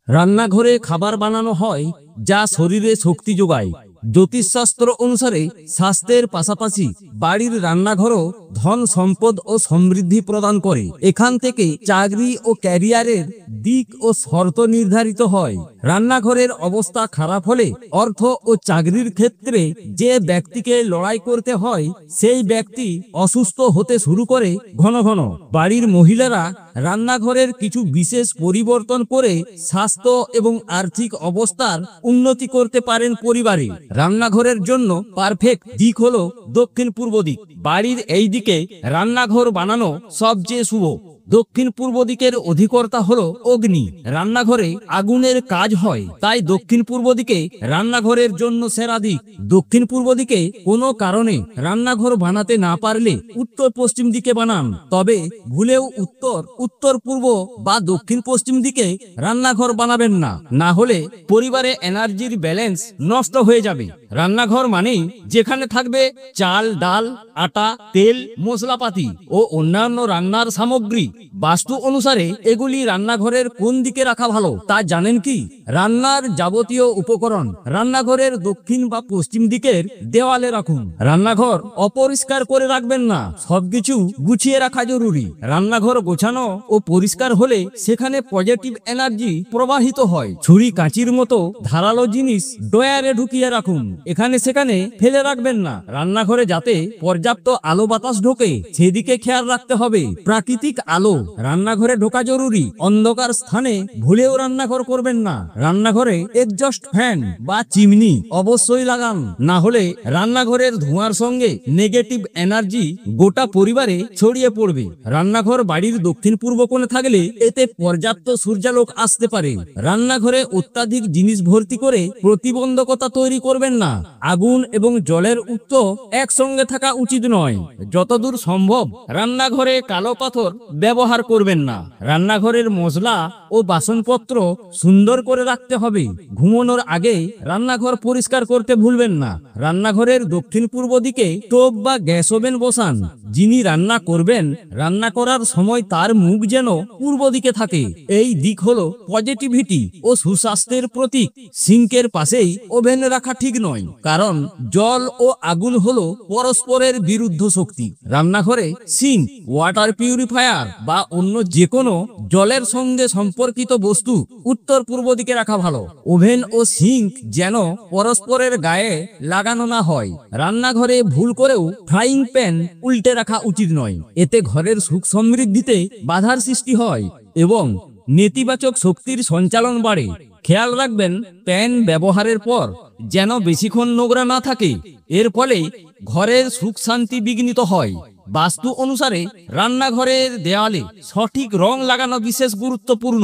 রান্নাঘরে খাবার বানানো হয় যা শরীরে শক্তি যোগায়। জ্যোতিষশাস্ত্র অনুসারে স্বাস্থ্যের পাশাপাশি বাড়ির রান্নাঘরও ধন সম্পদ ও সমৃদ্ধি প্রদান করে। এখান থেকে চাকরি ও ক্যারিয়ারের দিক ও শর্ত নির্ধারিত হয়। রান্নাঘরের অবস্থা খারাপ হলে অর্থ ও চাকরির ক্ষেত্রে যে ব্যক্তিকে লড়াই করতে হয় সেই ব্যক্তি অসুস্থ হতে শুরু করে ঘন ঘন। বাড়ির মহিলারা রান্নাঘরের কিছু বিশেষ পরিবর্তন করে স্বাস্থ্য এবং আর্থিক অবস্থার উন্নতি করতে পারেন পরিবারে। রান্নাঘরের জন্য পারফেক্ট দিক হলো দক্ষিণ পূর্ব দিক। বাড়ির এই দিকে রান্নাঘর বানানো সবচেয়ে শুভ। দক্ষিণ পূর্ব দিকের অধিকর্তা হলো অগ্নি। রান্নাঘরে আগুনের কাজ হয়, তাই দক্ষিণ পূর্ব দিকে রান্নাঘরের জন্য সেরা দিক। দক্ষিণ পূর্ব দিকে কোনো কারণে রান্নাঘর বানাতে না পারলে উত্তর পশ্চিম দিকে বানান, তবে ভুলেও উত্তর পূর্ব বা দক্ষিণ পশ্চিম দিকে রান্নাঘর বানাবেন না, না হলে পরিবারে এনার্জির ব্যালেন্স নষ্ট হয়ে যাবে। রান্নাঘর মানেই যেখানে থাকবে চাল, ডাল, আটা, তেল, মশলাপাতি ও অন্যান্য রান্নার সামগ্রী। বাস্তু অনুসারে এগুলি রান্নাঘরের কোন দিকে রাখা ভালো তা জানেন কি? রান্নার যাবতীয় উপকরণ রান্নাঘরের দক্ষিণ বা পশ্চিম দিকের দেওয়ালে রাখুন। রান্নাঘর অপরিষ্কার করে রাখবেন না, সবকিছু গুছিয়ে রাখা জরুরি। রান্নাঘর গোছানো ও পরিষ্কার হলে সেখানে পজিটিভ এনার্জি প্রবাহিত হয়। ছুরি কাঁচির মতো ধারালো জিনিস ড্রয়ারে ঢুকিয়ে রাখুন, এখানে সেখানে ফেলে রাখবেন না। রান্নাঘরে যাতে পর্যাপ্ত আলো বাতাস ঢোকে সেদিকে খেয়াল রাখতে হবে। প্রাকৃতিক আলো রান্নাঘরে ঢোকা জরুরি। অন্ধকার স্থানে ভুলেও রান্নাঘর করবেন না। রান্নাঘরে এক্সস্ট ফ্যান বা চিমনি অবশ্যই লাগান, না হলে রান্নাঘরের ধোঁয়ার সঙ্গে নেগেটিভ এনার্জি গোটা পরিবারে ছড়িয়ে পড়বে। রান্নাঘর বাড়ির দক্ষিণ পূর্ব কোণে থাকলে এতে পর্যাপ্ত সূর্যালোক আসতে পারে। রান্নাঘরে অত্যাধিক জিনিস ভর্তি করে প্রতিবন্ধকতা তৈরি করবেন না। আগুন এবং জলের উৎস একসঙ্গে থাকা উচিত নয়। যতদূর সম্ভব রান্নাঘরে কালো পাথর ব্যবহার করবেন না। রান্নাঘরের মশলা ও বাসনপত্র সুন্দর করে রাখতে হবে। ঘুমানোর আগে রান্নাঘর পরিষ্কার করতে ভুলবেন না। রান্নাঘরের দক্ষিণ পূর্ব দিকে স্টোভ বা গ্যাস ওভেন বসান। যিনি রান্না করবেন, রান্না করার সময় তার মুখ যেন পূর্ব দিকে থাকে। এই দিক হলো পজিটিভিটি ও সুস্বাস্থ্যের প্রতীক। সিঙ্কের পাশেই ওভেন রাখা ঠিক নয়, কারণ জল ও আগুন হলো পরস্পরের বিরুদ্ধ শক্তি। রান্নাঘরে সিঙ্ক, ওয়াটার পিউরিফায়ার বা অন্য যে কোনো জলের সঙ্গে সম্পর্কিত বস্তু উত্তর পূর্ব দিকে রাখা ভালো। ওভেন ও সিঙ্ক যেন পরস্পরের গায়ে লাগানো না হয়। রান্নাঘরে ভুল করেও ফ্রাইং প্যান উল্টে রাখা উচিত নয়, এতে ঘরের সুখ সমৃদ্ধিতে বাধার সৃষ্টি হয় এবং নেতিবাচক শক্তির সঞ্চালন বাড়ে। খেয়াল রাখবেন প্যান ব্যবহারের পর যেন বেশিক্ষণ নোংরা না থাকে, এর ফলে ঘরের সুখ শান্তি বিঘ্নিত হয়। বাস্তু অনুসারে রান্নাঘরের দেওয়ালে সঠিক রং লাগানো বিশেষ গুরুত্বপূর্ণ।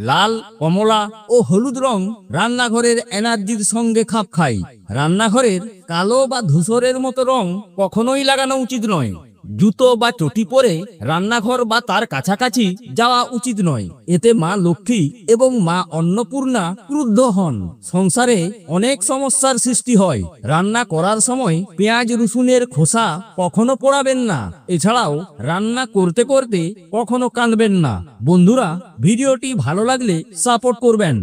লাল, কমলা ও হলুদ রং রান্নাঘরের এনার্জির সঙ্গে খাপ খায়। রান্নাঘরের কালো বা ধূসরের মতো রং কখনোই লাগানো উচিত নয়। জুতো বা চটি পরে রান্নাঘর বা তার কাছাকাছি যাওয়া উচিত নয়, এতে মা লক্ষ্মী এবং মা অন্নপূর্ণা ক্রুদ্ধ হন। সংসারে অনেক সমস্যার সৃষ্টি হয়। রান্না করার সময় পেঁয়াজ রসুনের খোসা কখনো পোড়াবেন না। এছাড়াও রান্না করতে করতে কখনো কাঁদবেন না। বন্ধুরা, ভিডিওটি ভালো লাগলে সাপোর্ট করবেন।